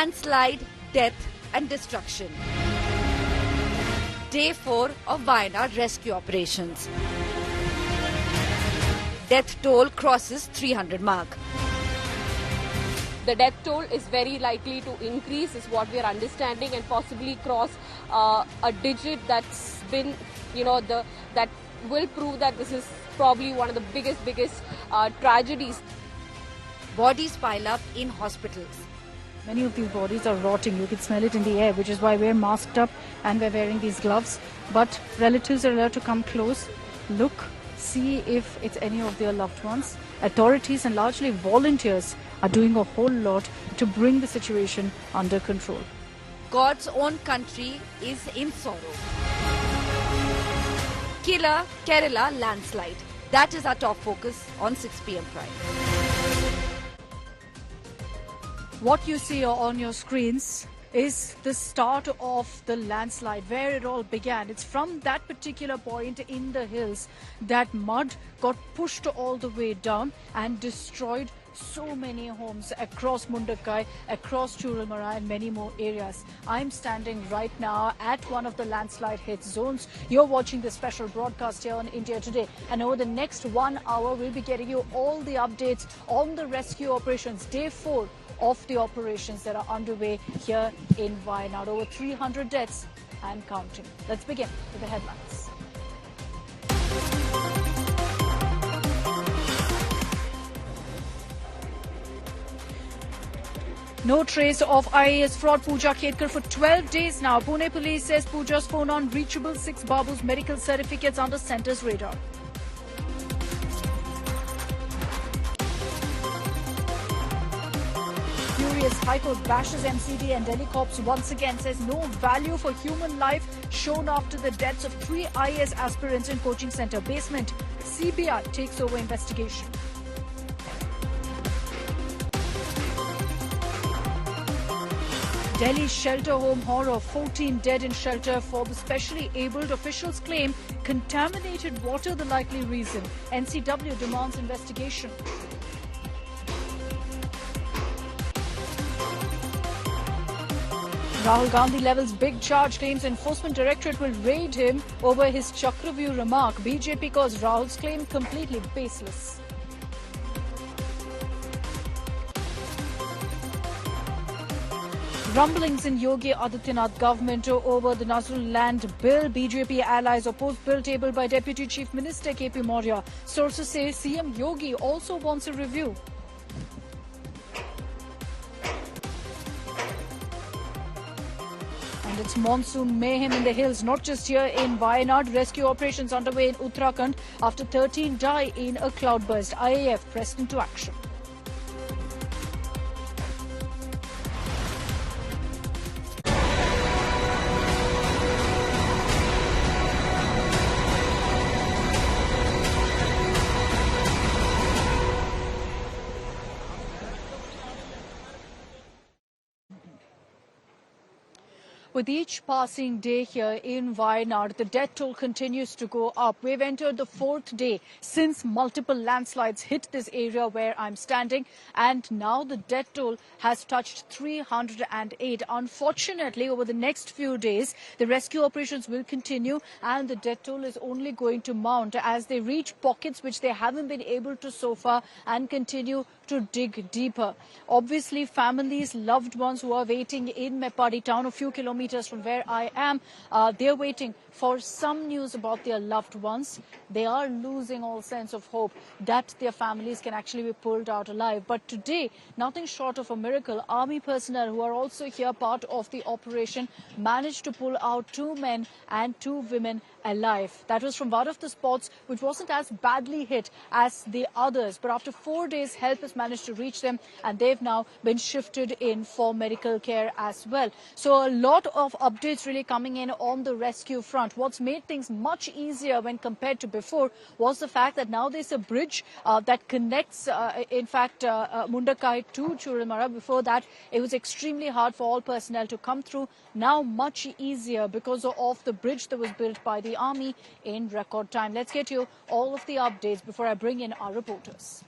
Landslide, death and destruction. Day 4 of Wayanad rescue operations. Death toll crosses 300 mark. The death toll is very likely to increase, is what we are understanding, and possibly cross a digit that's been, that will prove that this is probably one of the biggest tragedies. Bodies pile up in hospitals. Many of these bodies are rotting. You can smell it in the air, which is why we're masked up and we're wearing these gloves. But relatives are allowed to come close, look, see if it's any of their loved ones. Authorities and largely volunteers are doing a whole lot to bring the situation under control. God's own country is in sorrow. Killer Kerala landslide. That is our top focus on 6 p.m. Prime. What you see on your screens is the start of the landslide, where it all began. It's from that particular point in the hills that mud got pushed all the way down and destroyed so many homes across Mundakai, across Churalmara and many more areas. I'm standing right now at one of the landslide hit zones. You're watching the special broadcast here on India Today, and over the next 1 hour we'll be getting you all the updates on the rescue operations. Day 4 of the operations that are underway here in Wayanad. Over 300 deaths and counting. Let's begin with the headlines. No trace of IAS fraud Pooja Khedkar for 12 days now. Pune police says Pooja's phone unreachable. 6 Babu's medical certificates under centre's radar. Furious High Court bashes MCD and Delhi Cops once again, says no value for human life shown after the deaths of 3 IAS aspirants in coaching centre basement. CBI takes over investigation. Delhi shelter home horror. 14 dead in shelter for the specially abled. Officials claim contaminated water the likely reason. NCW demands investigation. Rahul Gandhi levels big charge, claims Enforcement Directorate will raid him over his Chakravyuh remark. BJP calls Rahul's claim completely baseless. Rumblings in Yogi Adityanath government over the Nazrul Land Bill. BJP allies oppose bill tabled by Deputy Chief Minister KP Maurya. Sources say CM Yogi also wants a review. And it's monsoon mayhem in the hills, not just here in Wayanad. Rescue operations underway in Uttarakhand after 13 die in a cloudburst. IAF pressed into action. With each passing day here in Wayanad, the death toll continues to go up. We've entered the 4th day since multiple landslides hit this area where I'm standing, and now the death toll has touched 308. Unfortunately, over the next few days, the rescue operations will continue and the death toll is only going to mount as they reach pockets which they haven't been able to so far and continue to dig deeper. Obviously, families, loved ones who are waiting in Mepadi town, a few kilometers from where I am, they're waiting for some news about their loved ones. They are losing all sense of hope that their families can actually be pulled out alive. But today, nothing short of a miracle. Army personnel who are also here part of the operation managed to pull out 2 men and 2 women alive. That was from one of the spots which wasn't as badly hit as the others. But after 4 days, help has managed to reach them and they've now been shifted in for medical care as well. So a lot of updates really coming in on the rescue front. What's made things much easier when compared to before was the fact that now there's a bridge that connects, Mundakai to Churalmara. Before that, it was extremely hard for all personnel to come through. Now much easier because of the bridge that was built by the army in record time. Let's get you all of the updates before I bring in our reporters.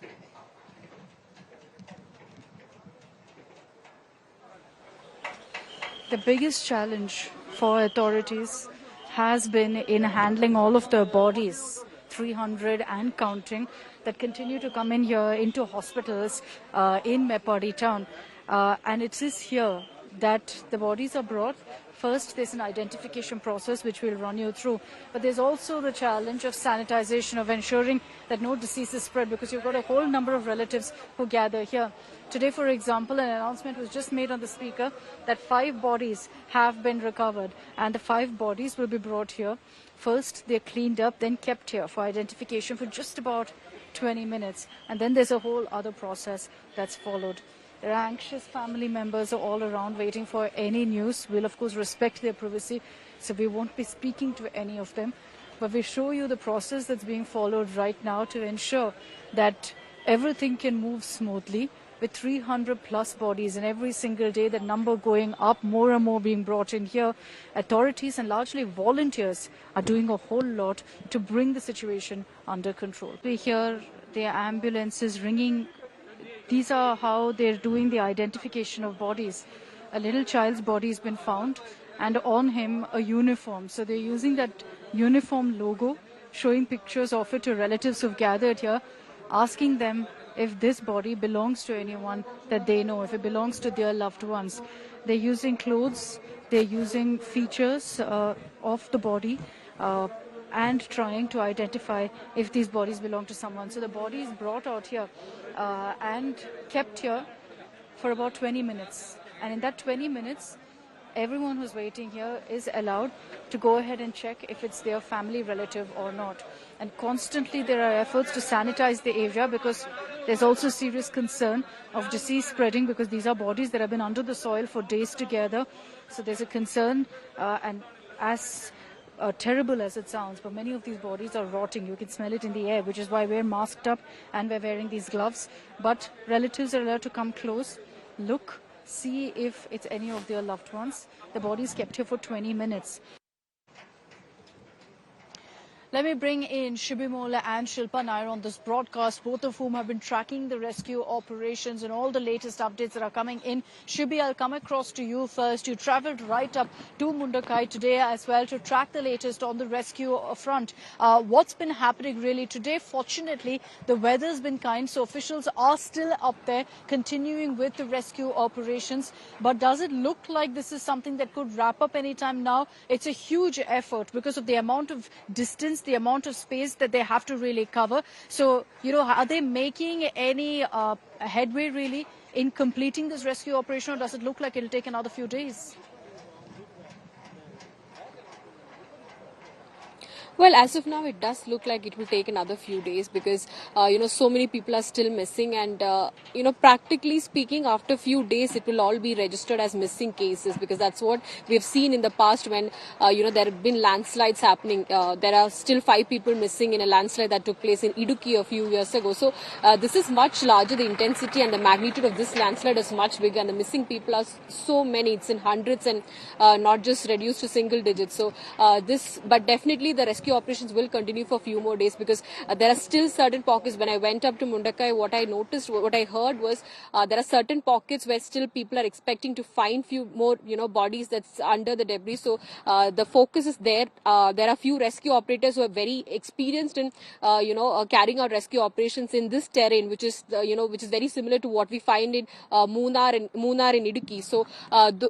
The biggest challenge for authorities has been in handling all of the bodies, 300 and counting, that continue to come in here into hospitals in Mepadi town. And it is here that the bodies are brought. First, there's an identification process which we'll run you through. But there's also the challenge of sanitization, of ensuring that no disease is spread, because you've got a whole number of relatives who gather here. Today, for example, an announcement was just made on the speaker that 5 bodies have been recovered, and the 5 bodies will be brought here. First, they're cleaned up, then kept here for identification for just about 20 minutes. And then there's a whole other process that's followed. There are anxious family members all around waiting for any news. We'll, of course, respect their privacy, so we won't be speaking to any of them. But we show you the process that's being followed right now to ensure that everything can move smoothly. With 300 plus bodies, and every single day that number going up, more and more being brought in here, authorities and largely volunteers are doing a whole lot to bring the situation under control. We hear the ambulances ringing. These are how they're doing the identification of bodies. A little child's body has been found, and on him a uniform. So they're using that uniform logo, showing pictures of it to relatives who've gathered here, asking them if this body belongs to anyone that they know, if it belongs to their loved ones. They're using clothes, they're using features of the body, and trying to identify if these bodies belong to someone. So the body is brought out here and kept here for about 20 minutes. And in that 20 minutes, everyone who's waiting here is allowed to go ahead and check if it's their family relative or not. And constantly there are efforts to sanitize the area, because there's also serious concern of disease spreading, because these are bodies that have been under the soil for days together. So there's a concern, and as terrible as it sounds, but many of these bodies are rotting. You can smell it in the air, which is why we're masked up and we're wearing these gloves. But relatives are allowed to come close, look, see if it's any of their loved ones. The body is kept here for 20 minutes. Let me bring in Shibi Mola and Shilpa Nair on this broadcast, both of whom have been tracking the rescue operations and all the latest updates that are coming in. Shibi, I'll come across to you first. You travelled right up to Mundakai today as well to track the latest on the rescue front. What's been happening really today? Fortunately, the weather's been kind, so officials are still up there continuing with the rescue operations. But does it look like this is something that could wrap up anytime now? It's a huge effort because of the amount of distance, the amount of space that they have to really cover. So, are they making any headway really in completing this rescue operation, or does it look like it'll take another few days? Well, as of now, it does look like it will take another few days because, so many people are still missing. And, practically speaking, after a few days, it will all be registered as missing cases, because that's what we have seen in the past when, there have been landslides happening. There are still 5 people missing in a landslide that took place in Idukki a few years ago. So this is much larger. The intensity and the magnitude of this landslide is much bigger, and the missing people are so many. It's in hundreds and not just reduced to single digits. So but definitely the rescue operations will continue for a few more days, because there are still certain pockets. When I went up to Mundakai, what I heard was there are certain pockets where still people are expecting to find few more bodies that's under the debris. So the focus is there. There are few rescue operators who are very experienced in carrying out rescue operations in this terrain, which is very similar to what we find in Munnar in Idukki. So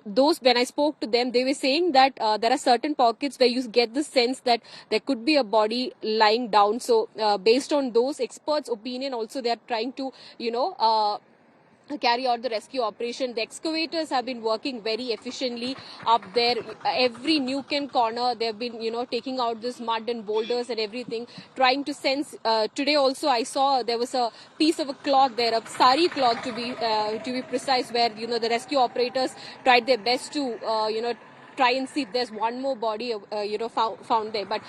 those, when I spoke to them, they were saying that there are certain pockets where you get the sense that there could be a body lying down. So based on those experts' opinion, also they are trying to carry out the rescue operation. The excavators have been working very efficiently up there. Every nook and corner, they've been taking out this mud and boulders and everything, trying to sense. Today also I saw there was a piece of a cloth there, a sari cloth to be precise, where the rescue operators tried their best to try and see if there's one more body found there. But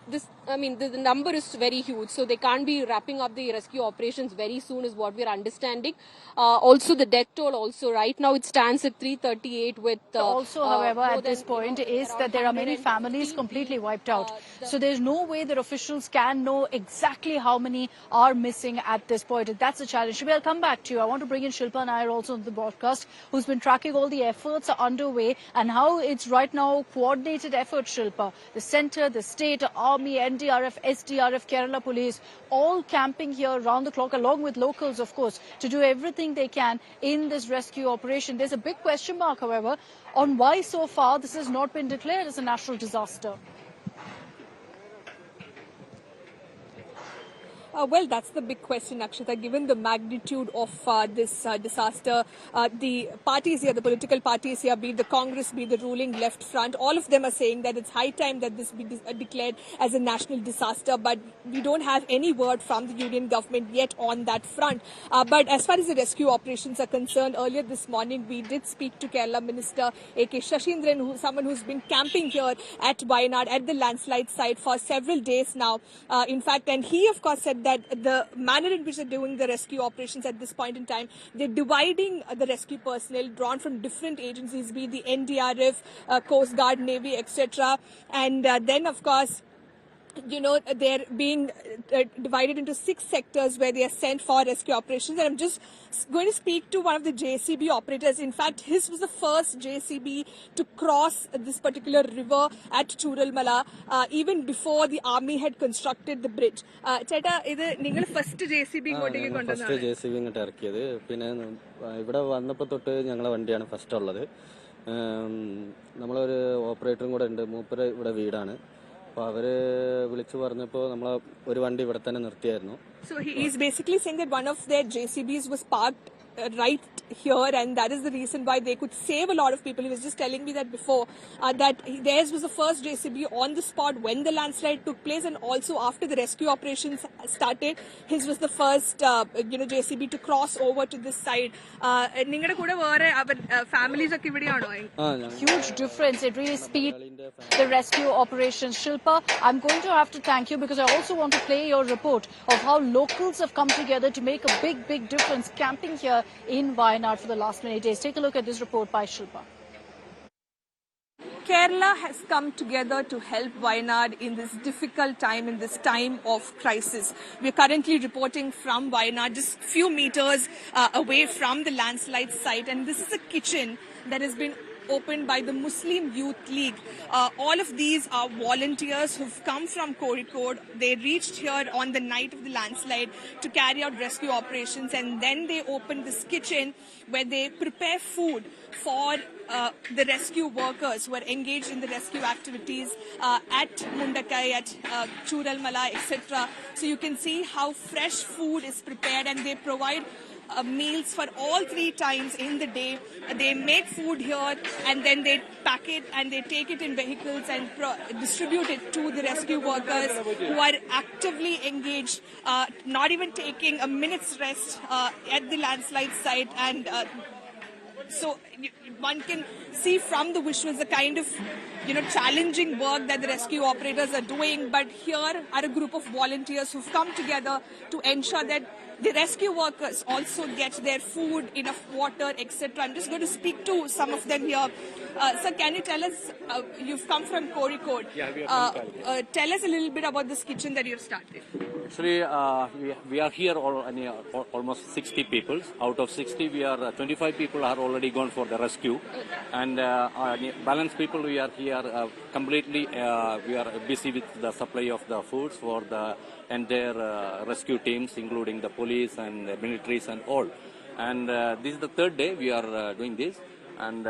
this I mean, the number is very huge, so they can't be wrapping up the rescue operations very soon, is what we're understanding. Also, the death toll also right now it stands at 338 with. However, more at this than, point is around that there are many 115 families completely wiped out. the- So there's no way that officials can know exactly how many are missing at this point. And that's a challenge. Shubhi, I'll come back to you. I want to bring in Shilpa Nair also on the broadcast, who's been tracking all the efforts are underway and how it's right now coordinated effort, Shilpa. The centre, the state, army, NDRF, SDRF, Kerala police, all camping here round the clock, along with locals, of course, to do everything they can in this rescue operation. There's a big question mark, however, on why so far this has not been declared as a national disaster. Well, that's the big question, Akshita. Given the magnitude of this disaster, the parties here, the political parties here, be it the Congress, be it the ruling left front, all of them are saying that it's high time that this be declared as a national disaster. But we don't have any word from the union government yet on that front. But as far as the rescue operations are concerned, earlier this morning we did speak to Kerala Minister A.K. Shashindran, someone who's been camping here at Wayanad at the landslide site for several days now. In fact, and he of course said that the manner in which they're doing the rescue operations at this point in time, they're dividing the rescue personnel drawn from different agencies, be it the NDRF, Coast Guard, Navy, etc. And then, of course, they're being divided into 6 sectors where they are sent for rescue operations. And I'm just going to speak to one of the JCB operators. In fact, his was the first JCB to cross this particular river at Churalmala, even before the army had constructed the bridge. Cheta, ഇത് നിങ്ങൾ first JCB ഇങ്ങോട്ടേക്ക് കൊണ്ടുവന്നത്? First JCB ഇങ്ങോട്ട് ഇറക്കിയത്. പിന്നെ ഇവിടെ വന്നപ്പോൾ തൊട്ട് ഞങ്ങളെ വണ്ടിയാണ് ഫസ്റ്റ് ഉള്ളത്. നമ്മളൊരു ഓപ്പറേറ്ററും കൂടെ ഉണ്ട്. മൂപ്പര് ഇവിടെ വീടാണ്. അപ്പോൾ അവര് വിളിച്ചു പറഞ്ഞപ്പോൾ നമ്മളെ ഒരു വണ്ടി ഇവിടെ തന്നെ നിർത്തിയായിരുന്നു. So he is basically saying that one of their JCBs was parked right here, and that is the reason why they could save a lot of people. He was just telling me that before, that theirs was the first JCB on the spot when the landslide took place, and also after the rescue operations started, his was the first JCB to cross over to this side. നിങ്ങളുടെ കൂടെ വേറെ families ഒക്കെ ഇവിടെയാണോ? Huge difference. It really speeds the rescue operations. Shilpa, I'm going to have to thank you because I also want to play your report of how locals have come together to make a big difference camping here in Wayanad for the last many days. Take a look at this report by Shilpa. Kerala has come together to help Wayanad in this difficult time, in this time of crisis. We are currently reporting from Wayanad, just a few meters away from the landslide site, and this is a kitchen that has been opened by the Muslim Youth League. All of these are volunteers who've come from Kozhikode. They reached here on the night of the landslide to carry out rescue operations, and then they opened this kitchen where they prepare food for the rescue workers who are engaged in the rescue activities at Mundakai, at Churalmala, etc. So you can see how fresh food is prepared, and they provide meals for all 3 times in the day. They make food here and then they pack it and they take it in vehicles and distribute it to the rescue workers who are actively engaged, not even taking a minute's rest at the landslide site. And so one can see from the visuals the kind of challenging work that the rescue operators are doing. But here are a group of volunteers who've come together to ensure that the rescue workers also get their food, enough water, etc. I'm just going to speak to some of them here. Sir, can you tell us, you've come from Kozhikode. Yeah, we are from Kozhikode. Tell us a little bit about this kitchen that you've started. Actually, we are here almost 60 people. Out of 60, 25 people are already gone for the rescue. And balanced people, we are here completely, we are busy with the supply of the foods for the entire rescue teams, including the police and the militaries and all. And this is the 3rd day we are doing this. And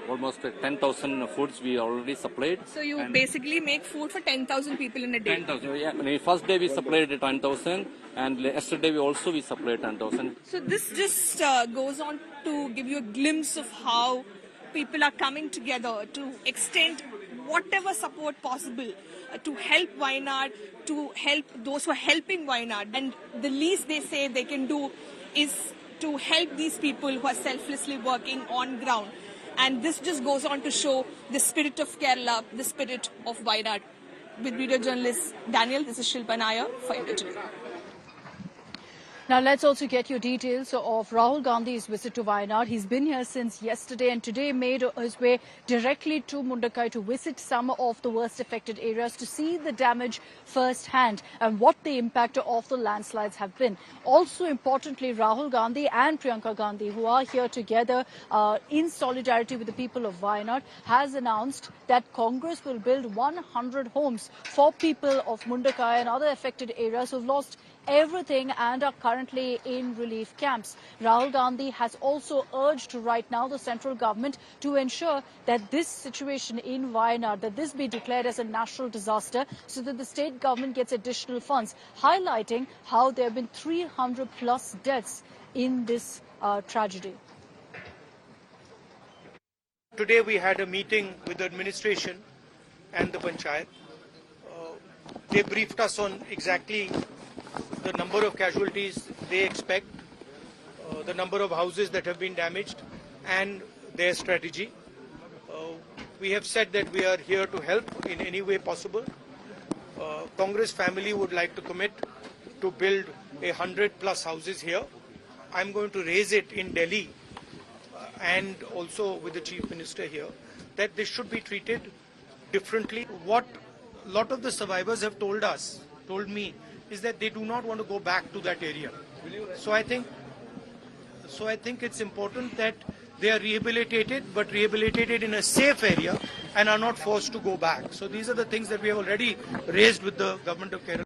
almost 10,000 foods we already supplied. So you basically make food for 10,000 people in a day? 10,000, yeah. The first day we supplied 10,000 and yesterday we supplied 10,000. So this just goes on to give you a glimpse of how people are coming together to extend whatever support possible to help Wayanad, to help those who are helping Wayanad. And the least they say they can do is to help these people who are selflessly working on ground. And this just goes on to show the spirit of Kerala, the spirit of Wayanad. With video journalist Daniel, this is Shilpa Nair for India Today. Now, let's also get your details of Rahul Gandhi's visit to Wayanad. He's been here since yesterday and today made his way directly to Mundakai to visit some of the worst affected areas to see the damage firsthand and what the impact of the landslides have been. Also, importantly, Rahul Gandhi and Priyanka Gandhi, who are here together in solidarity with the people of Wayanad, has announced that Congress will build 100 homes for people of Mundakai and other affected areas who've lost everything and are currently in relief camps. Rahul Gandhi has also urged right now the central government to ensure that this situation in Wayanad, that this be declared as a national disaster so that the state government gets additional funds, highlighting how there have been 300 plus deaths in this tragedy. Today we had a meeting with the administration and the Panchayat. They briefed us on exactly the number of casualties they expect, the number of houses that have been damaged, and their strategy. We have said that we are here to help in any way possible. Congress family would like to commit to build 100 plus houses here. I'm going to raise it in Delhi and also with the Chief Minister here that this should be treated differently. What a lot of the survivors have told me, is that they do not want to go back to that area. So I think it's important that they are rehabilitated, but rehabilitated in a safe area and are not forced to go back. So these are the things that we have already raised with the government of Kerala.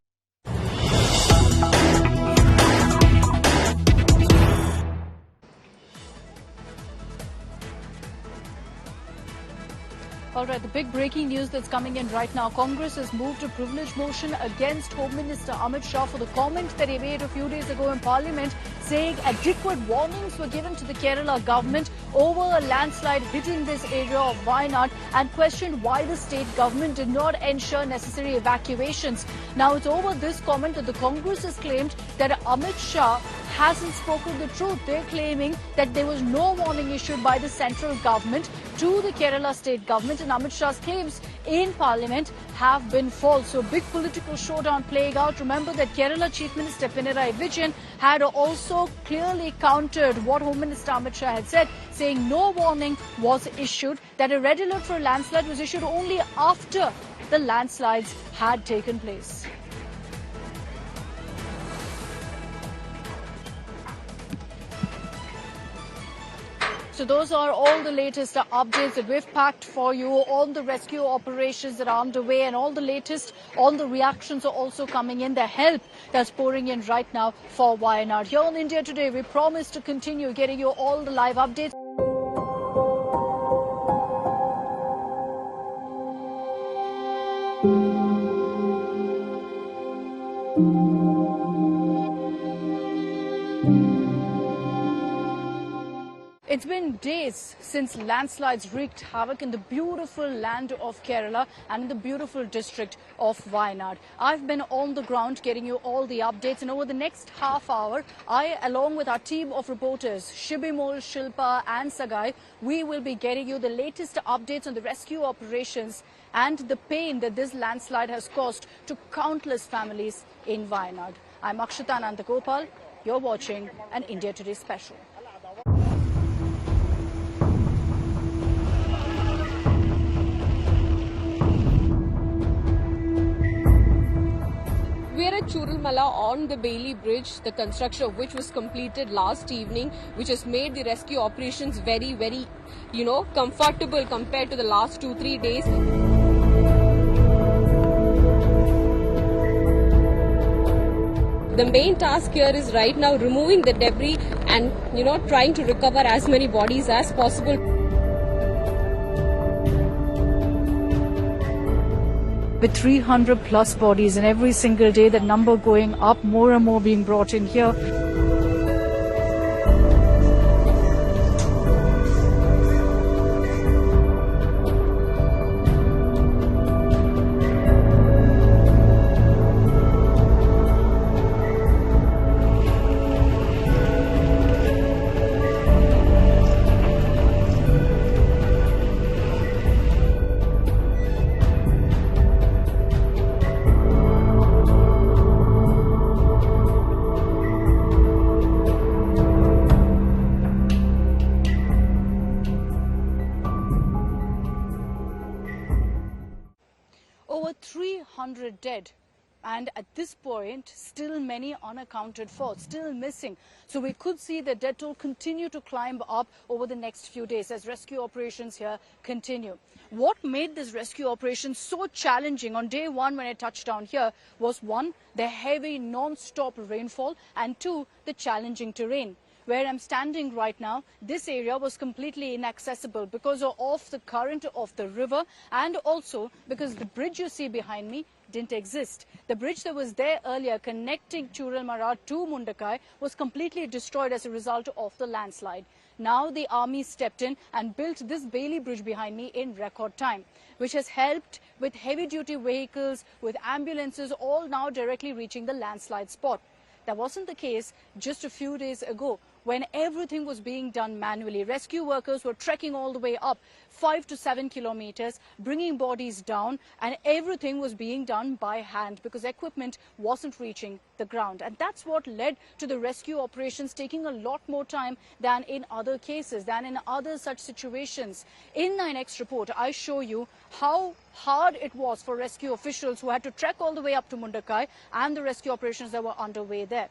All right, the big breaking news that's coming in right now. Congress has moved a privilege motion against Home Minister Amit Shah for the comment that he made a few days ago in Parliament saying adequate warnings were given to the Kerala government over a landslide hitting this area of Wayanad and questioned why the state government did not ensure necessary evacuations. Now, it's over this comment that the Congress has claimed that Amit Shah hasn't spoken the truth. They're claiming that there was no warning issued by the central government to the Kerala state government, and Amit Shah's claims in Parliament have been false. So big political showdown playing out. Remember that Kerala Chief Minister Pinarayi Vijayan had also clearly countered what Home Minister Amit Shah had said, saying no warning was issued, that a red alert for a landslide was issued only after the landslides had taken place. So those are all the latest updates that we've packed for you on the rescue operations that are underway, and all the latest on the reactions are also coming in, the help that's pouring in right now for Wayanad. Here on India Today, we promise to continue getting you all the live updates. It's been days since landslides wreaked havoc in the beautiful land of Kerala and in the beautiful district of Wayanad. I've been on the ground getting you all the updates, and over the next half hour, I, along with our team of reporters, Shibimol, Shilpa and Sagai, we will be getting you the latest updates on the rescue operations and the pain that this landslide has caused to countless families in Wayanad. I'm Akshita Nandagopal. You're watching an India Today special. We are at Churalmala on the Bailey Bridge, the construction of which was completed last evening, which has made the rescue operations very, comfortable compared to the last 2-3 days. The main task here is right now removing the debris and, trying to recover as many bodies as possible. With 300 plus bodies, and every single day that number going up, more and more being brought in here. 100 dead. And at this point, still many unaccounted for, still missing. So we could see the death toll continue to climb up over the next few days as rescue operations here continue. What made this rescue operation so challenging on day one when I touched down here was one, the heavy non-stop rainfall, and two, the challenging terrain. Where I'm standing right now, this area was completely inaccessible because of the current of the river and also because the bridge you see behind me didn't exist. The bridge that was there earlier connecting Churalmara to Mundakai was completely destroyed as a result of the landslide. Now the army stepped in and built this Bailey Bridge behind me in record time, which has helped with heavy-duty vehicles, with ambulances, all now directly reaching the landslide spot. That wasn't the case just a few days ago when everything was being done manually. Rescue workers were trekking all the way up 5 to 7 kilometers, bringing bodies down, and everything was being done by hand because equipment wasn't reaching the ground. And that's what led to the rescue operations taking a lot more time than in other cases, than in other such situations. In 9X report, I show you how hard it was for rescue officials who had to trek all the way up to Mundakai and the rescue operations that were underway there.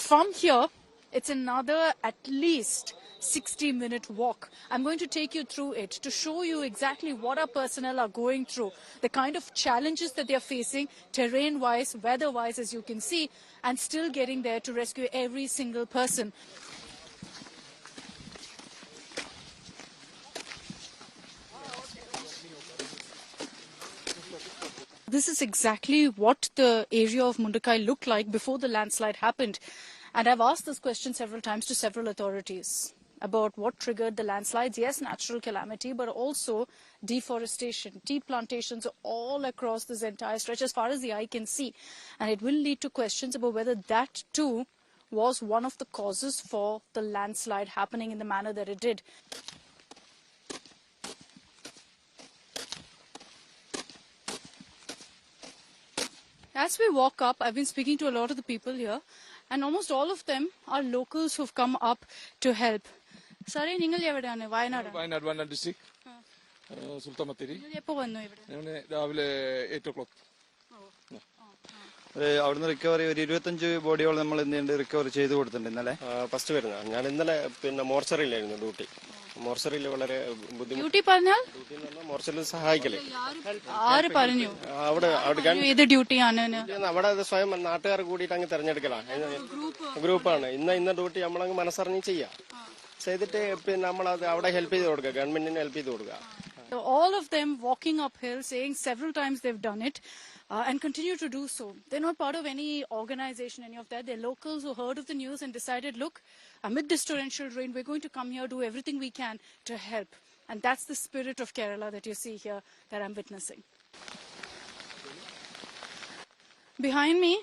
From here, it's another at least 60-minute walk. I'm going to take you through it to show you exactly what our personnel are going through, the kind of challenges that they're facing, terrain-wise, weather-wise, as you can see, and still getting there to rescue every single person. This is exactly what the area of Mundakai looked like before the landslide happened. And I've asked this question several times to several authorities about what triggered the landslides. Yes, natural calamity, but also deforestation, tea plantations all across this entire stretch as far as the eye can see. And it will lead to questions about whether that too was one of the causes for the landslide happening in the manner that it did. As we walk up, I've been speaking to a lot of the people here, and almost all of them are locals who've come up to help. Sorry, നിങ്ങൾ എവിടെയാണ്? Wayanad district സുൽത്താൻ എപ്പോ വന്നു ഇവിടെ? രാവിലെ 8 o'clock. അവിടുന്ന് recovery ഒരു 25 ബോഡിയോളം നമ്മൾ എന്ത് റിക്കവർ ചെയ്ത് കൊടുത്തിട്ടുണ്ട് ഇന്നലെ. ഫസ്റ്റ് വരുന്ന ഞാൻ ഇന്നലെ പിന്നെ മോർച്ചറിയിലായിരുന്നു ഡ്യൂട്ടി. മോർച്ചറിയിൽ വളരെ ഡ്യൂട്ടി പറഞ്ഞാൽ മോർച്ചറിൽ സഹായിക്കല് ആര് പറഞ്ഞു? അവിടെ ഏത് ഡ്യൂട്ടിയാണ്? അവിടെ സ്വയം നാട്ടുകാർ കൂടിയിട്ട് അങ്ങ് തെരഞ്ഞെടുക്കലാണ്, ഗ്രൂപ്പാണ്. ഇന്ന ഡ്യൂട്ടി നമ്മളങ്ങ് മനസ്സറിഞ്ഞ് ചെയ്യാം, ചെയ്തിട്ട് പിന്നെ നമ്മളത് അവിടെ ഹെൽപ്പ് ചെയ്ത് കൊടുക്കുക, ഗവൺമെന്റിന് ഹെൽപ്പ് ചെയ്ത് കൊടുക്കുക. All of them walking uphill, saying several times they've done it and continue to do so. They're not part of any organization, any of that. They're locals who heard of the news and decided, look, amid this torrential rain, we're going to come here, do everything we can to help. And that's the spirit of Kerala that you see here that I'm witnessing. Behind me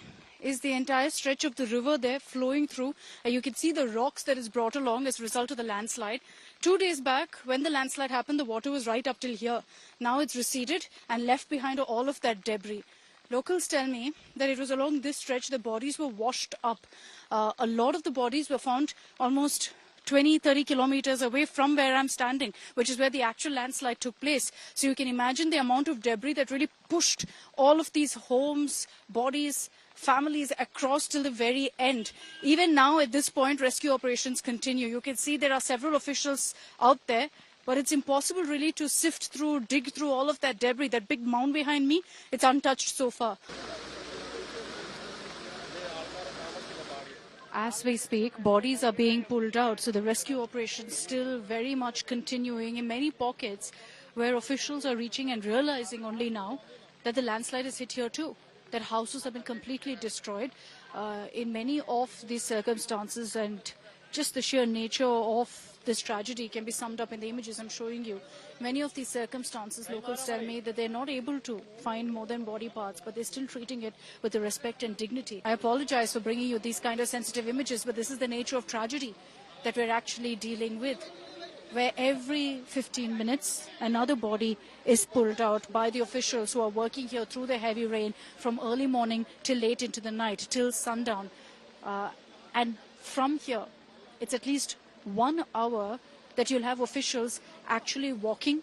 is the entire stretch of the river there flowing through. You can see the rocks that is brought along as a result of the landslide. 2 days back, when the landslide happened, the water was right up till here. Now it's receded and left behind all of that debris. Locals tell me that it was along this stretch the bodies were washed up. A lot of the bodies were found almost 20-30 kilometers away from where I'm standing, which is where the actual landslide took place. So you can imagine the amount of debris that really pushed all of these homes, bodies, families across till the very end. Even now at this point, rescue operations continue. You can see there are several officials out there, but it's impossible really to sift through, dig through all of that debris. That big mound behind me, it's untouched so far. As we speak, bodies are being pulled out, so the rescue operation is still very much continuing in many pockets where officials are reaching and realizing only now that the landslide has hit here too, that houses have been completely destroyed in many of these circumstances, and just the sheer nature of this tragedy can be summed up in the images I'm showing you. Many of these circumstances, locals tell me that they're not able to find more than body parts, but they're still treating it with the respect and dignity. I apologize for bringing you these kind of sensitive images, but this is the nature of tragedy that we're actually dealing with, where every 15 minutes another body is pulled out by the officials who are working here through the heavy rain from early morning till late into the night, till sundown. And from here, it's at least 1 hour that you'll have officials actually walking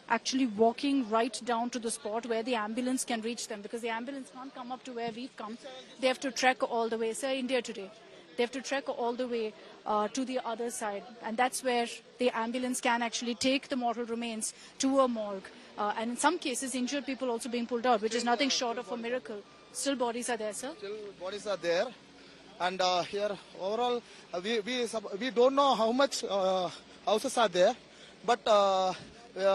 actually walking right down to the spot where the ambulance can reach them, because the ambulance can't come up to where we've come. They have to trek all the way. Say India Today. They have to trek all the way to the other side. And that's where the ambulance can actually take the mortal remains to a morgue. And in some cases, injured people also being pulled out, which is nothing short of a miracle. Still bodies are there, sir? Still bodies are there. And here, overall, we don't know how much houses are there. But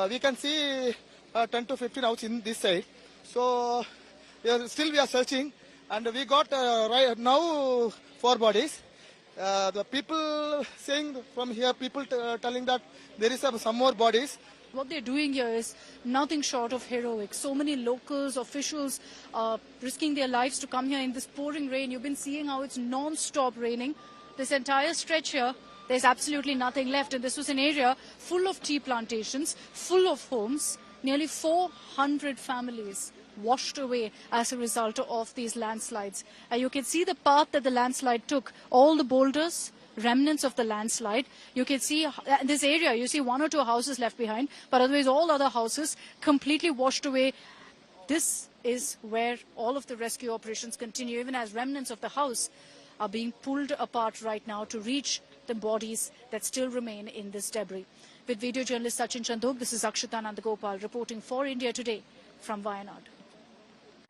we can see 10 to 15 houses in this side. So still we are searching. And we got right now 4 bodies. The people saying from here, people telling that there is some more bodies. What they're doing here is nothing short of heroic. So many locals, officials risking their lives to come here in this pouring rain. You've been seeing how it's non-stop raining. This entire stretch here, there's absolutely nothing left. And this was an area full of tea plantations, full of homes. Nearly 400 families washed away as a result of these landslides. You can see the path that the landslide took. All the boulders, remnants of the landslide. You can see in this area, you see 1 or 2 houses left behind, but otherwise all other houses completely washed away. This is where all of the rescue operations continue, even as remnants of the house are being pulled apart right now to reach the bodies that still remain in this debris. With video journalist Sachin Chandok, this is Akshita Nandagopal reporting for India Today from Wayanad.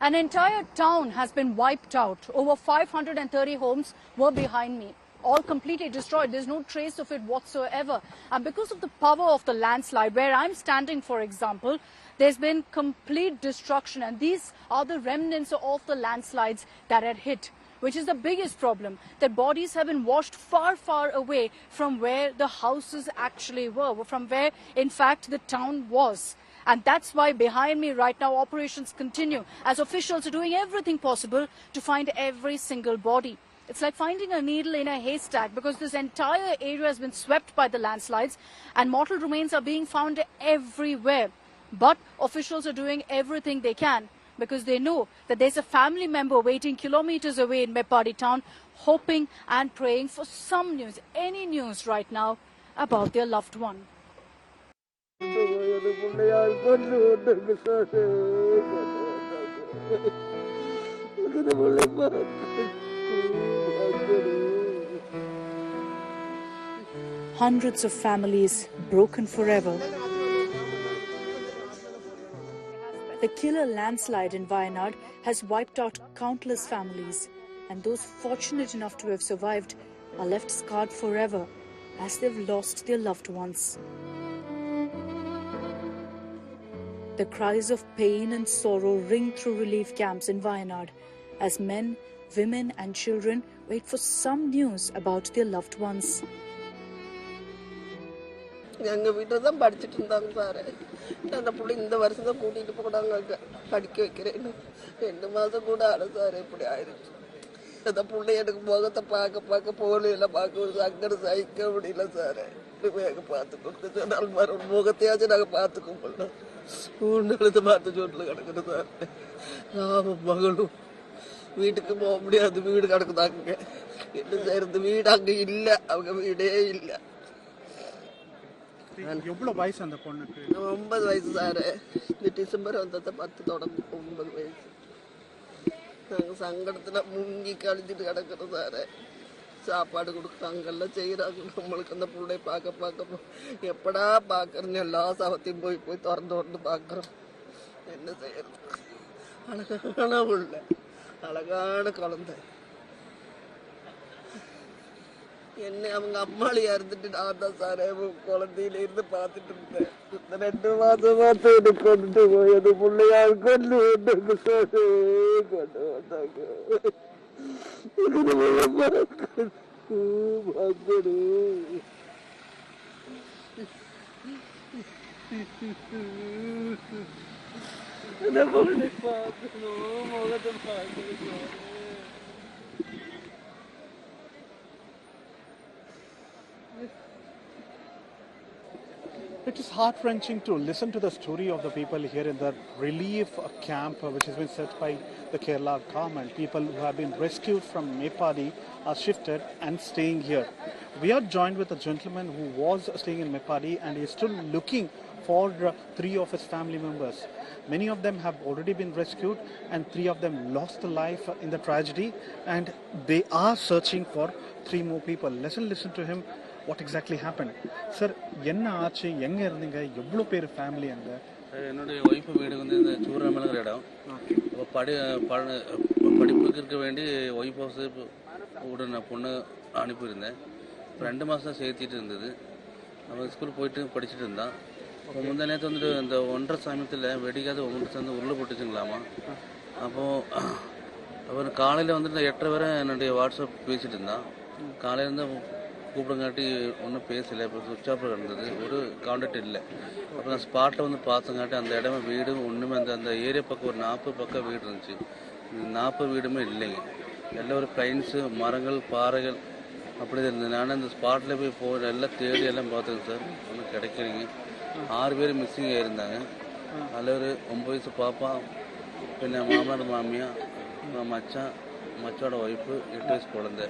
An entire town has been wiped out. Over 530 homes were behind me, all completely destroyed. There's no trace of it whatsoever. And because of the power of the landslide, where I'm standing, for example, there's been complete destruction. And these are the remnants of the landslides that had hit, which is the biggest problem, that bodies have been washed far, far away from where the houses actually were, from where, in fact, the town was. And that's why behind me right now, operations continue as officials are doing everything possible to find every single body. It's like finding a needle in a haystack, because this entire area has been swept by the landslides and mortal remains are being found everywhere. But officials are doing everything they can, because they know that there's a family member waiting kilometers away in Mepadi town, hoping and praying for some news, any news right now about their loved one. Hundreds of families broken forever. The killer landslide in Wayanad has wiped out countless families, and those fortunate enough to have survived are left scarred forever as they've lost their loved ones. The cries of pain and sorrow ring through relief camps in Wayanad as men, women and children wait for some news about their loved ones. ഞങ്ങൾ വീട്ടിൽ தான் படிச்சிட்டு இருந்தாங்க sir. அந்த புள்ள இந்த வருஷம் தான் கூட்டிட்டு போறாங்க படிக்க வைக்கிறேன்னு. 2 மாசம் கூட ஆளு சார் இப்படி ஆயிருச்சு. அந்த புள்ள எனக்கு முகத்தை பார்க்க போகல பார்க்க சங்கடம் சகிக்க முடியல சார். வேக பார்த்து கொடுத்து சொன்னால் மறு முகத்தையாச்சும் நாங்கள் பார்த்துக்கோம். ஊர்ந்து பார்த்து சோட்டில் கிடக்குது சார். ராம மகளும் வீட்டுக்கு போக முடியாது, வீடு கிடக்குதாங்க. என்ன செய்யறது, வீடு அங்கே இல்லை, அவங்க வீடே இல்லை. எவ்வளவு வயசு அந்த பொண்ணுக்கு? 9 வயசு சார். இந்த டிசம்பர் வந்ததை 10 தொடங்கும் 9 வயசு. நாங்கள் சங்கடத்தில் முங்கி கழிஞ்சிட்டு கிடக்குறோம் சார். சாப்பாடு கொடுக்குறாங்கெல்லாம் செய்கிறாங்க. நம்மளுக்கு அந்த பிள்ளை பார்க்க எப்படா பார்க்குறேன்னு எல்லா சவத்தையும் போய் திறந்து பார்க்குறோம். என்ன செய்யறது, அழகான உள்ள அழகான குழந்தை. என்ன அவங்க அம்மாளியா இருந்துட்டு நான் தான் சார் குழந்தையில இருந்து பார்த்துட்டு இருந்தேன். 2 மாசம் பார்த்து எனக்கு கொண்டு போயது பிள்ளையா கொண்டு வந்தாங்க. பார்க்கணும் முகத்தை பார்க்கணும். It is heart-wrenching to listen to the story of the people here in the relief camp which has been set by the Kerala government. People who have been rescued from Mepadi are shifted and staying here. We are joined with a gentleman who was staying in Mepadi and is still looking for 3 of his family members. Many of them have already been rescued and 3 of them lost their life in the tragedy, and they are searching for 3 more people. Let's listen to him what exactly happened. Sir, enna aachu enga irundinga evlo per family anga? என்னுடைய wife வீடு வந்து இந்த சூரமலைங்கிற இடம். அப்போ படிப்புக்கு இருக்க வேண்டி wife house உடனே பொண்ணு அனுப்பியிருந்தேன். 2 மாதம் சேர்த்திட்டு இருந்தது. அவன் ஸ்கூல் போயிட்டு படிச்சுட்டு இருந்தான். அப்போ முந்தா நேரத்து வந்துட்டு இந்த 1:30 சமயத்தில் வெடிக்காத ஒன்று சேர்ந்து உருளை போட்டுச்சுங்களாமா. அப்போது அவர் காலையில் வந்துட்டு 8:30 வரை என்னுடைய வாட்ஸ்அப் பேசிகிட்டு இருந்தான். காலையிலேருந்து கூப்பிடுங்காட்டி ஒன்றும் பேசலை. இப்போ சுவிட்ச் ஆஃப் இருந்தது, ஒரு கான்டாக்ட் இல்லை. அப்போ நான் ஸ்பாட்டில் வந்து பார்த்தங்காட்டி அந்த இடமே வீடு ஒன்றுமே அந்த ஏரியா பக்கம் ஒரு 40 பக்கம் வீடு இருந்துச்சு. 40 வீடுமே இல்லைங்க. எல்லாம் ஒரு பிளைன்ஸு, மரங்கள், பாறைகள் அப்படி இருந்தது. நான் அந்த ஸ்பாட்டில் போய் எல்லாம் தேடி எல்லாம் பார்த்தேங்க சார், ஒன்றும் கிடைக்கிறீங்க. 6 பேர் மிஸ்ஸிங் ஆகியிருந்தாங்க. அதில் ஒரு 9 வயசு பாப்பா, பின்ன மாமனார் மாமியா, மச்சானோட ஒய்ஃபு, 8 வயசு குழந்தை.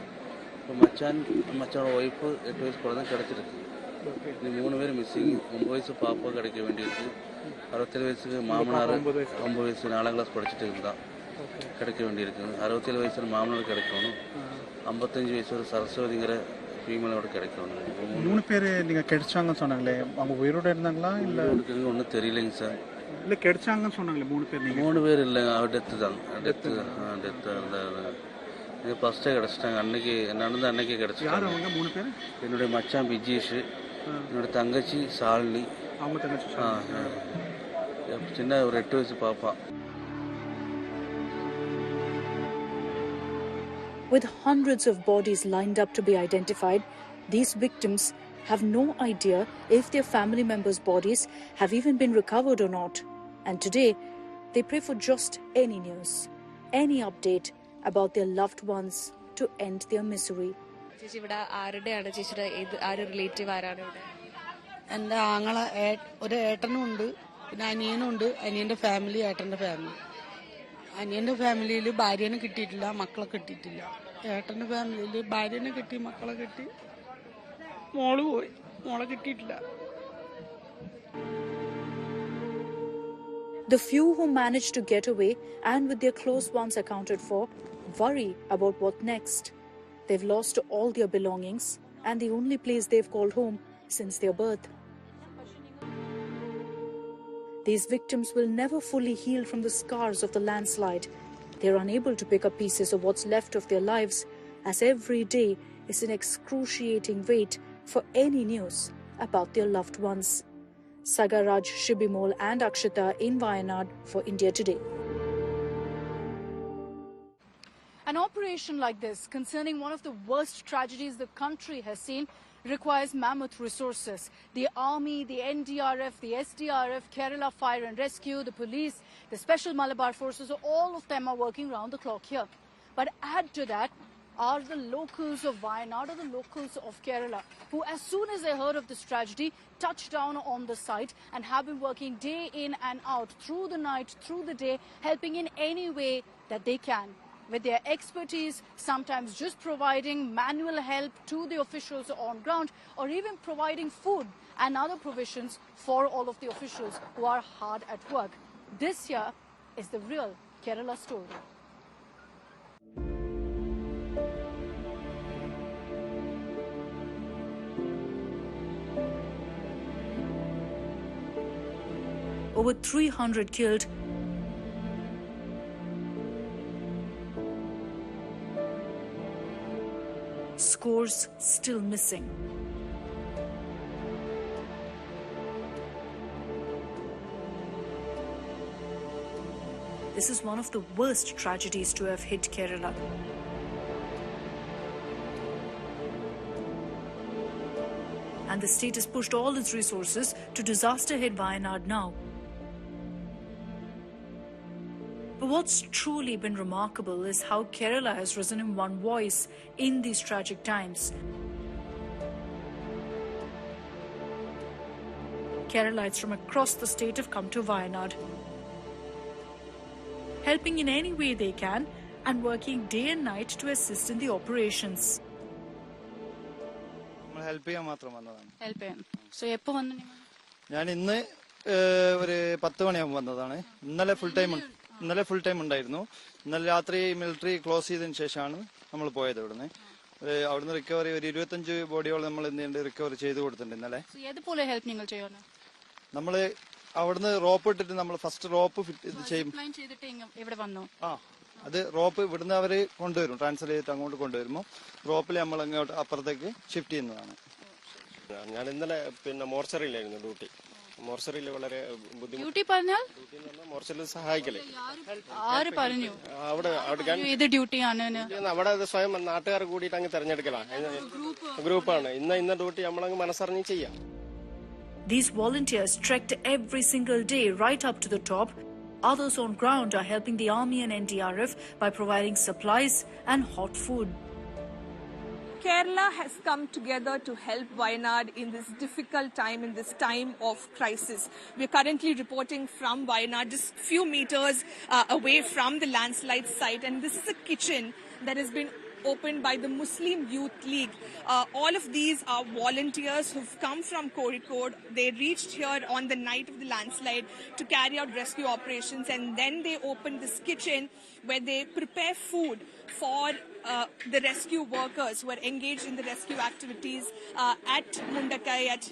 இப்போ மச்சானோட ஒய்ஃபு 8 வயசு குழந்தை கிடச்சிருக்கு. இது 3 பேர் மிஸ்ஸிங். 9 வயசு பாப்பா கிடைக்க வேண்டியிருக்கு. 67 வயசுக்கு மாமனார் 9 வயசு 4ஆம் கிளாஸ் படிச்சுட்டு இருந்தான், கிடைக்க வேண்டியிருக்குங்க. 67 வயசு மாமனார் கிடைக்கணும். 55 வயசு ஒரு சரஸ்வதிங்கிற ஃபீமேலோட கிடைக்கணும். 3 பேர் நீங்கள் கிடைச்சாங்கன்னு சொன்னாங்களே, அவங்க உயிரோடு இருந்தாங்களா இல்லை? ஒன்றும் தெரியலைங்க சார். இல்லை கிடைச்சாங்கன்னு சொன்னாங்களே 3 பேர். 3 பேர் இல்லைங்க, அவர் டெத்து தாங்க. டெத்து இது ஃபஸ்ட்டே கிடச்சிட்டாங்க. அன்னைக்கு நடந்த அன்னைக்கே கிடச்சிட்டாங்க. யார் அவங்க 3 பேர்? என்னுடைய மச்சான் பிஜீஷ், என்னோட தங்கச்சி சாலினி, அவங்க தங்கச்சி சின்ன ஒரு 8 வயசு பாப்பா. With hundreds of bodies lined up to be identified, these victims have no idea if their family members' bodies have even been recovered or not. And today, they pray for just any news, any update about their loved ones to end their misery. ചേച്ചി ഇവിടെ ആരുടെയാണ് ചേച്ചിയുടെ ആര് relative ആരാണ് ഇവിടെ? എൻ്റെ ആങ്ങളെ ഒരു ഏട്ടനും ഉണ്ട്, പിന്നെ അനിയനും ഉണ്ട്. അനിയൻ്റെ ഫാമിലി, ഏട്ടൻ്റെ ഫാമിലി. അനിയൻ്റെ ഫാമിലിയിൽ ഭാര്യനെ കിട്ടിയിട്ടില്ല, മക്കളെ കിട്ടിയിട്ടില്ല. ഏട്ടൻ്റെ ഫാമിലിയിൽ ഭാര്യനെ കിട്ടി, മക്കളെ കിട്ടി, മോള് പോയി, മോളെ കിട്ടിയിട്ടില്ല. The few who managed to get away and with their close ones accounted for worry about what next. They've lost all their belongings and the only place they've called home since their birth. These victims will never fully heal from the scars of the landslide. They're unable to pick up pieces of what's left of their lives, as every day is an excruciating wait for any news about their loved ones. Sagaraj, Shibimol and Akshita in Wayanad for India Today. An operation like this, concerning one of the worst tragedies the country has seen, requires mammoth resources. The Army, the NDRF, the SDRF, Kerala Fire and Rescue, the police, the Special Malabar Forces, all of them are working round the clock here. But add to that are the locals of Wayanad, or the locals of Kerala, who as soon as they heard of this tragedy, touched down on the site and have been working day in and out, through the night, through the day, helping in any way that they can. With their expertise, sometimes just providing manual help to the officials on ground, or even providing food and other provisions for all of the officials who are hard at work. This here is the real Kerala story. Over 300 killed, scores still missing. This is one of the worst tragedies to have hit Kerala. And the state has pushed all its resources to disaster-hit Wayanad now. But what's truly been remarkable is how Kerala has risen in one voice in these tragic times. Keralites from across the state have come to Wayanad, helping in any way they can and working day and night to assist in the operations. Help ചെയ്യാൻ മാത്രം വന്നതാണ്. Help ചെയ്യാൻ. So എപ്പോൾ വന്നു? ഞാൻ ഇന്ന് ഒരു 10 മണിയാകുമ്പോൾ വന്നതാണ്. ഇന്നലെ ഫുൾ ടൈം ഉണ്ടായിരുന്നു. ഇന്നലെ രാത്രി മിലിറ്ററി ക്ലോസ് ചെയ്തതിന് ശേഷമാണ് നമ്മൾ പോയത് ഇവിടുന്ന്. അവിടുന്ന് റിക്കവറി ഒരു 25 ബോഡിയോളം നമ്മൾ റിക്കവർ ചെയ്ത് കൊടുത്തിട്ടുണ്ട് ഇന്നലെ. ഏതുപോലെ ഹെൽപ്പ് നിങ്ങൾ ചെയ്യുന്നു? നമ്മള് അവിടുന്ന് റോപ്പ് ഇട്ടിട്ട് നമ്മൾ ഫസ്റ്റ് റോപ്പ് ചെയ്യും. ഇവിടെ വന്നു. അത് റോപ്പ് ഇവിടുന്ന് അവര് കൊണ്ടുവരും, ട്രാൻസ്ഫർ ചെയ്തിട്ട് അങ്ങോട്ട് കൊണ്ടുവരുമ്പോൾ റോപ്പിൽ നമ്മൾ അങ്ങോട്ട് അപ്പുറത്തേക്ക് ഷിഫ്റ്റ് ചെയ്യുന്നതാണ്. ഞാൻ ഇന്നലെ മോർച്ചറിയിലായിരുന്നു ഡ്യൂട്ടി. മോർച്ചറിയിൽ വളരെ ഡ്യൂട്ടി പറഞ്ഞാൽ മോർച്ചറിൽ സഹായിക്കലേ. ആര് പറഞ്ഞു അവിടെ ഏത് ഡ്യൂട്ടിയാണ്? അവിടെ സ്വയം നാട്ടുകാർ കൂടിയിട്ട് അങ്ങ് തെരഞ്ഞെടുക്കലാണ്, ഗ്രൂപ്പാണ്. ഇന്ന ഡ്യൂട്ടി നമ്മളങ്ങ് മനസ്സറിഞ്ഞ് ചെയ്യാം. These volunteers trekked every single day right up to the top. Others on ground are helping the army and NDRF by providing supplies and hot food. Kerala has come together to help Wayanad in this difficult time, in this time of crisis. We are currently reporting from Wayanad, just few meters away from the landslide site, and this is a kitchen that has been opened by the Muslim Youth League. All of these are volunteers who've come from Kozhikode. They reached here on the night of the landslide to carry out rescue operations, and then they opened this kitchen where they prepare food for the rescue workers who are engaged in the rescue activities at Mundakai, at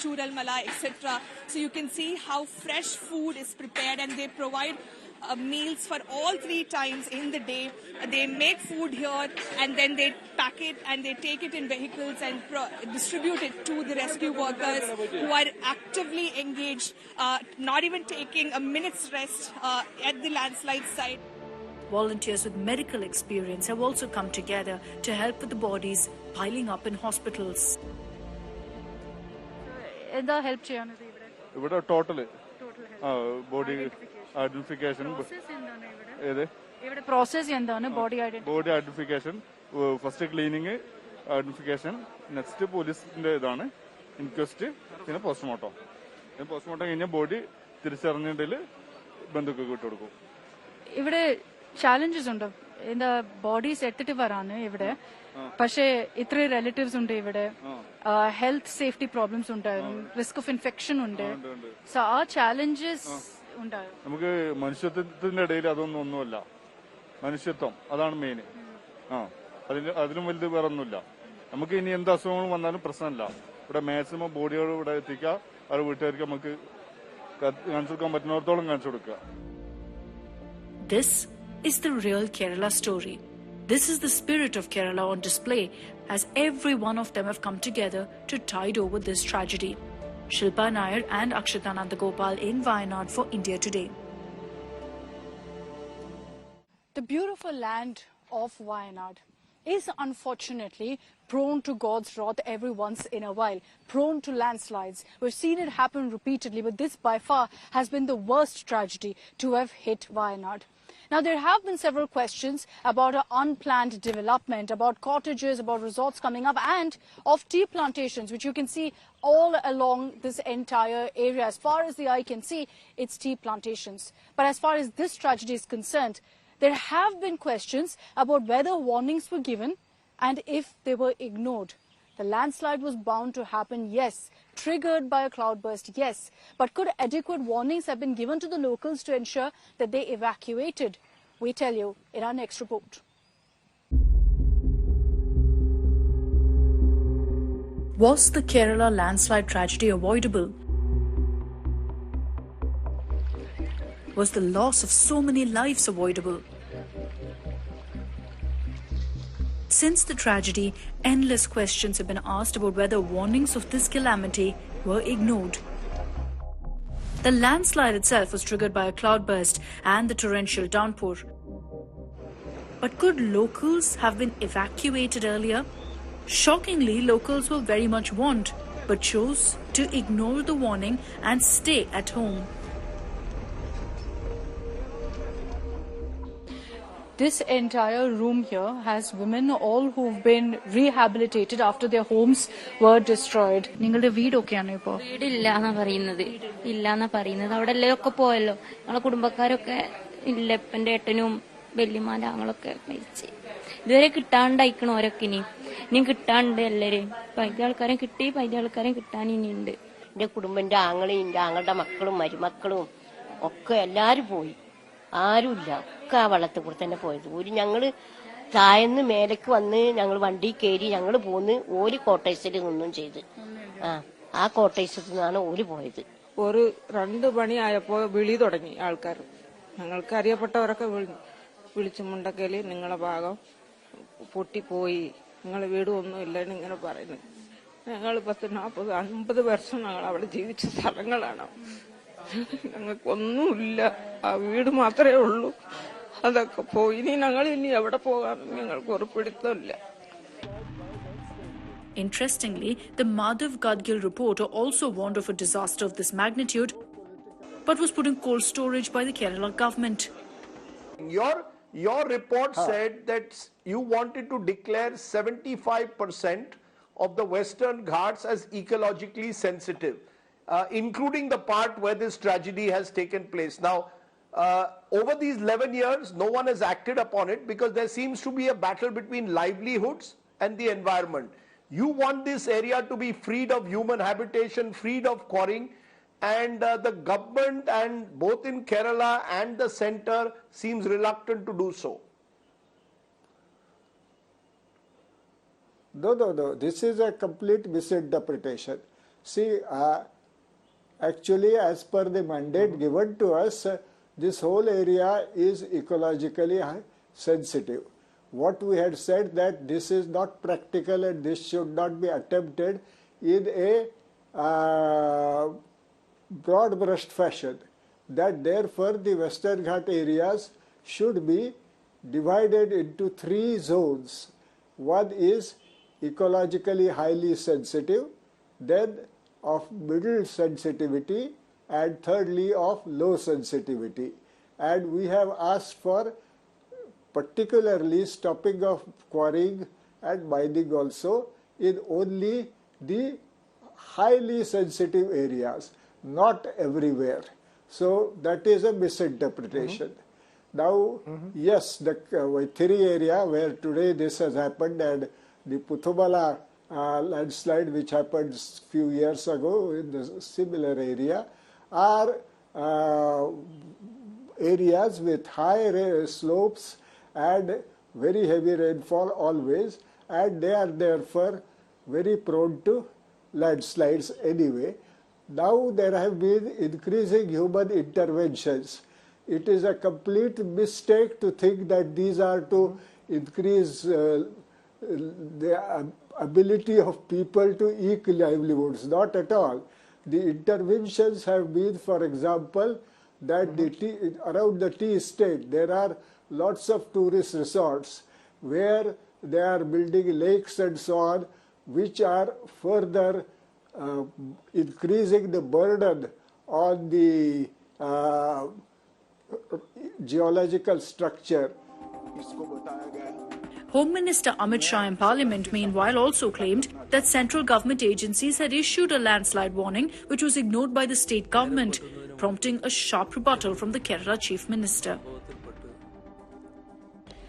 Churalmala, etc. So you can see how fresh food is prepared, and they provide meals for all 3 times in the day. They make food here and then they pack it and they take it in vehicles and distribute it to the rescue workers who are actively engaged, not even taking a minute's rest at the landslide site. Volunteers with medical experience have also come together to help with the bodies piling up in hospitals. എന്താ help ചെയ്യാനത് ഇവിടെ total body identification. ഇവിടെ process എന്താണ്? Body identification, first cleaning, identification, next പോലീസിന്റെ ഇതാണ് inquest, പിന്നെ postmortem. Postmortem കഴിഞ്ഞാൽ body തിരിച്ചറിഞ്ഞിട്ടുണ്ടെങ്കിൽ ബന്ധുക്കൾക്ക് വിട്ടുകൊടുക്കും. ഇവിടെ ചാലഞ്ചസ് ഉണ്ട്. എന്താ ബോഡീസ് എടുത്തിട്ട് വരാന് ഇവിടെ, പക്ഷേ ഇത്ര റിലേറ്റീവ്സ് ഉണ്ട് ഇവിടെ, ഹെൽത്ത് സേഫ്റ്റി പ്രോബ്ലംസ് ഉണ്ടായിരുന്നു, റിസ്ക് ഓഫ് ഇൻഫെക്ഷൻ ഉണ്ട്. സോ ആ ചാലഞ്ചസ് ഉണ്ടായിരുന്നു. നമുക്ക് മനുഷ്യത്വത്തിന്റെ ഇടയിൽ അതൊന്നും ഒന്നുമല്ല. മനുഷ്യത്വം അതാണ് മെയിൻ. അതിലും വലുത് വേറെ ഒന്നുമില്ല. നമുക്ക് ഇനി എന്ത് അസുഖങ്ങളും വന്നാലും പ്രശ്നമില്ല. ഇവിടെ മാക്സിമം ബോഡികൾ ഇവിടെ എത്തിക്കുക, അത് വീട്ടുകാർക്ക് നമുക്ക് കാണിച്ചു കൊടുക്കാൻ പറ്റുന്നിടത്തോളം കാണിച്ചു കൊടുക്കുക. This is the real Kerala story. This is the spirit of Kerala on display, as every one of them have come together to tide over this tragedy. Shilpa Nair and Akshita Nandagopal in Wayanad for India Today. The beautiful land of Wayanad is unfortunately prone to God's wrath every once in a while, prone to landslides. We've seen it happen repeatedly, but this by far has been the worst tragedy to have hit Wayanad. Now, there have been several questions about unplanned development, about cottages, about resorts coming up, and of tea plantations, which you can see all along this entire area. As far as the eye can see, it's tea plantations. But as far as this tragedy is concerned, there have been questions about whether warnings were given and if they were ignored. The landslide was bound to happen, yes. Triggered by a cloudburst, yes. But could adequate warnings have been given to the locals to ensure that they evacuated? We tell you in our next report. Was the Kerala landslide tragedy avoidable? Was the loss of so many lives avoidable? Since the tragedy, endless questions have been asked about whether warnings of this calamity were ignored. The landslide itself was triggered by a cloudburst and the torrential downpour. But could locals have been evacuated earlier? Shockingly, locals were very much warned, but chose to ignore the warning and stay at home. This entire room here has women all who've been rehabilitated after their homes were destroyed. നിങ്ങളുടെ വീടൊക്കെയാണ് ഇപ്പോ? വീടില്ലാന്നാ പറയുന്നത്. അവിടെ എല്ലാവരൊക്കെ പോയല്ലോ. ഞങ്ങളെ കുടുംബക്കാരൊക്കെ ഇല്ല. എന്റെ ഏട്ടനും വല്യമാന്റെ ഞങ്ങളൊക്കെ മരിച്ച്. ഇതുവരെ കിട്ടാണ്ടായിക്കണ ഓരൊക്കെ ഇനിയും കിട്ടാണ്ട് എല്ലാരും. പൈത ആൾക്കാരെ കിട്ടി, പൈത ആൾക്കാരെ കിട്ടാൻ ഇനിയുണ്ട്. എൻ്റെ കുടുംബം, എൻ്റെ ആങ്ങളെയും എൻ്റെ ആങ്ങളുടെ മക്കളും മരുമക്കളും ഒക്കെ എല്ലാവരും പോയി. ആരുമില്ല, ഒക്കെ ആ വെള്ളത്തിൽ കൂടെ തന്നെ പോയത്. ഞങ്ങള് താഴന്ന് മേലേക്ക് വന്ന് ഞങ്ങൾ വണ്ടി കയറി ഞങ്ങൾ പോന്ന് ഓര് കോട്ടേഴ്സിൽ നിന്നും ചെയ്ത് ആ കോട്ടേഴ്സിൽ നിന്നാണ് ഓര് പോയത്. ഒരു 2 മണിയായപ്പോ വിളി തുടങ്ങി ആൾക്കാർ. ഞങ്ങൾക്ക് അറിയപ്പെട്ടവരൊക്കെ വിളിച്ചു, മുണ്ടക്കല് നിങ്ങളെ ഭാഗം പൊട്ടിപ്പോയി, നിങ്ങളെ വീട് ഒന്നുമില്ല ഇങ്ങനെ പറയുന്നത്. ഞങ്ങൾ 40-50 വർഷം ഞങ്ങൾ അവിടെ ജീവിച്ച സ്ഥലങ്ങളാണ്. ഞങ്ങൾക്കൊന്നുമില്ല, ആ വീട് മാത്രമേ ഉള്ളൂ. അതൊക്കെ പോയി. ഞങ്ങൾ ഇനി എവിടെ പോകാൻ ഞങ്ങൾക്ക് ഒരു പിടുത്തമില്ല. Interestingly, the Madhav Gadgil reporter also warned of a disaster of this magnitude, but was put in cold storage by the Kerala government. Your report said that you wanted to declare 75% of the Western Ghats as ecologically sensitive, including the part where this tragedy has taken place. Now, over these 11 years, no one has acted upon it because there seems to be a battle between livelihoods and the environment. You want this area to be freed of human habitation, freed of quarrying, and the government, and both in Kerala and the center, seems reluctant to do so. No. This is a complete misinterpretation. See, actually, as per the mandate given to us, this whole area is ecologically sensitive. What we had said that this is not practical and this should not be attempted in a broad-brushed fashion. That therefore the Western Ghat areas should be divided into 3 zones. One is ecologically highly sensitive, then of middle sensitivity, and thirdly of low sensitivity. And we have asked for particularly stopping of quarrying and mining also in only the highly sensitive areas, not everywhere. So that is a misinterpretation. Now, yes, the Vaithiri area where today this has happened, and the Puthumala landslide which happened few years ago in the similar area, are areas with high slopes and very heavy rainfall always, and they are therefore very prone to landslides anyway. Now there have been increasing human interventions. It is a complete mistake to think that these are to increase the ability of people to eke livelihoods. Not at all. The interventions have been, for example, that around the tea estate there are lots of tourist resorts where they are building lakes and so on, which are further increasing the burden on the geological structure. Home Minister Amit Shah in Parliament, meanwhile, also claimed that central government agencies had issued a landslide warning, which was ignored by the state government, prompting a sharp rebuttal from the Kerala Chief Minister.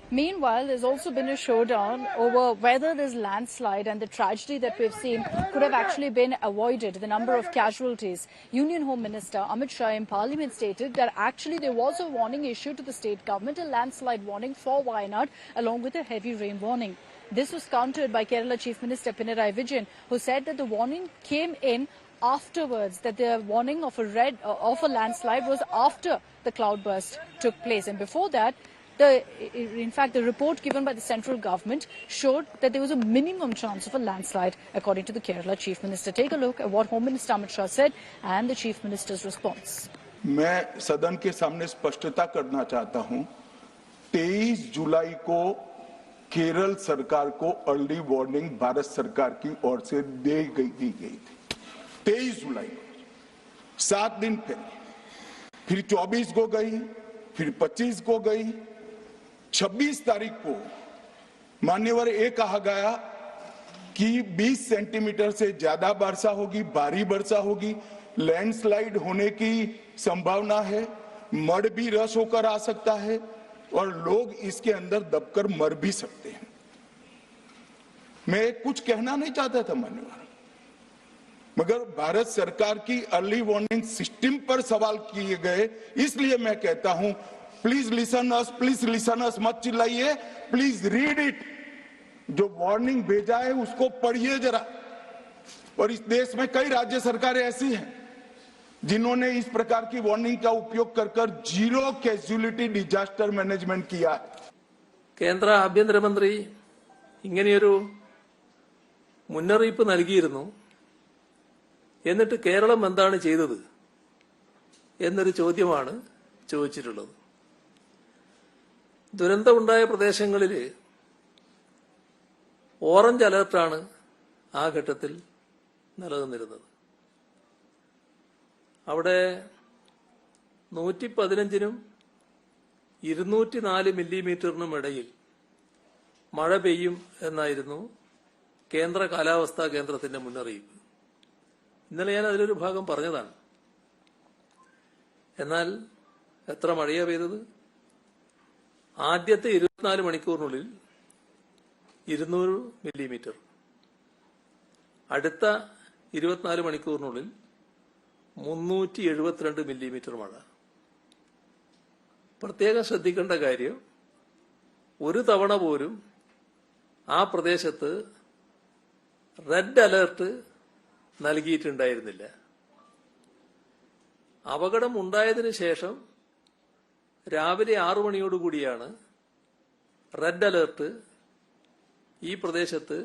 Meanwhile, there's also been a showdown over whether this landslide and the tragedy that we've seen could have actually been avoided, the number of casualties. Union Home Minister Amit Shah in Parliament stated that actually there was a warning issued to the state government, a landslide warning for Wayanad, along with a heavy rain warning. This was countered by Kerala Chief Minister Pinarayi Vijayan, who said that the warning came in afterwards, that the warning of a landslide was after the cloudburst took place, and before that, in fact, the report given by the central government showed that there was a minimum chance of a landslide, according to the Kerala Chief Minister. Take a look at what Home Minister Amit Shah said and the Chief Minister's response. मैं सदन के सामने स्पष्टता करना चाहता हूं, 23 जुलाई को केरल सरकार को अर्ली वार्निंग भारत सरकार की ओर से दी गई थी। 23 जुलाई, 7 दिन फिर 24 को गई, फिर 25 को गई, 26 तारीख को मान्यवर ये कहा गया कि 20 सेंटीमीटर से ज्यादा वर्षा होगी, भारी वर्षा होगी, लैंडस्लाइड होने की संभावना है, मड भी रस होकर आ सकता है और लोग इसके अंदर दबकर मर भी सकते हैं। मैं कुछ कहना नहीं चाहता था मान्यवर, मगर भारत सरकार की अर्ली वार्निंग सिस्टम पर सवाल किए गए, इसलिए मैं कहता हूं प्लीज लिसन अस, मत चिल्लाइए, प्लीज रीड इट। जो वार्निंग भेजा है उसको पढ़िए जरा। और इस देश में कई राज्य सरकारें ऐसी हैं जिन्होंने इस प्रकार की वार्निंग का उपयोग कर जीरो कैजुअलिटी डिजास्टर मैनेजमेंट किया है। കേന്ദ്ര ആഭ്യന്തരമന്ത്രി ഇങ്ങനെയൊരു മുന്നറിയിപ്പ് നൽകിയിരുന്നു. എന്നിട്ട് കേരളം എന്താണ് ചെയ്തത് എന്നൊരു ചോദ്യമാണ് ചോദിച്ചിട്ടുള്ളത്. ദുരന്തമുണ്ടായ പ്രദേശങ്ങളിൽ ഓറഞ്ച് അലർട്ടാണ് ആ ഘട്ടത്തിൽ നിലനിന്നിരുന്നത്. അവിടെ 115-നും 204 മില്ലിമീറ്ററിനും ഇടയിൽ മഴ പെയ്യും എന്നായിരുന്നു കേന്ദ്ര കാലാവസ്ഥാ കേന്ദ്രത്തിന്റെ മുന്നറിയിപ്പ്. ഇന്നലെ ഞാൻ അതിലൊരു ഭാഗം പറഞ്ഞതാണ്. എന്നാൽ എത്ര മഴയാ പെയ്തത്? ആദ്യത്തെ 24 മണിക്കൂറിനുള്ളിൽ 200 മില്ലിമീറ്റർ, അടുത്ത 24 മണിക്കൂറിനുള്ളിൽ 372 മില്ലിമീറ്റർ മഴ. പ്രത്യേകം ശ്രദ്ധിക്കേണ്ട കാര്യം, ഒരു തവണ പോലും ആ പ്രദേശത്ത് റെഡ് അലർട്ട് നൽകിയിട്ടുണ്ടായിരുന്നില്ല. അപകടം ഉണ്ടായതിനു ശേഷം രാവിലെ 6 മണിയോടുകൂടിയാണ് റെഡ് അലർട്ട് ഈ പ്രദേശത്ത്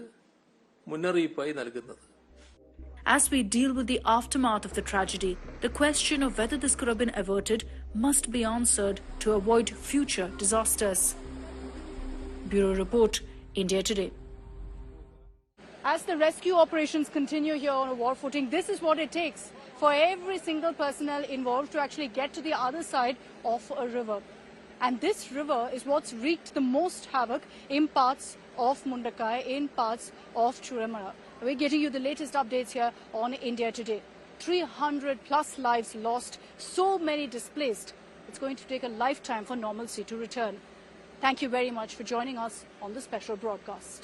മുന്നറിയിപ്പായി നൽകുന്നത്. As we deal with the aftermath of the tragedy, the question of whether this could have been averted must be answered to avoid future disasters. Bureau Report, India Today. As the rescue operations continue here on a war footing, this is what it takes for every single personnel involved to actually get to the other side of a river. And this river is what's wreaked the most havoc in parts of Mundakai, in parts of Churramala. We're getting you the latest updates here on India Today. 300 plus lives lost, so many displaced. It's going to take a lifetime for normalcy to return. Thank you very much for joining us on this special broadcast.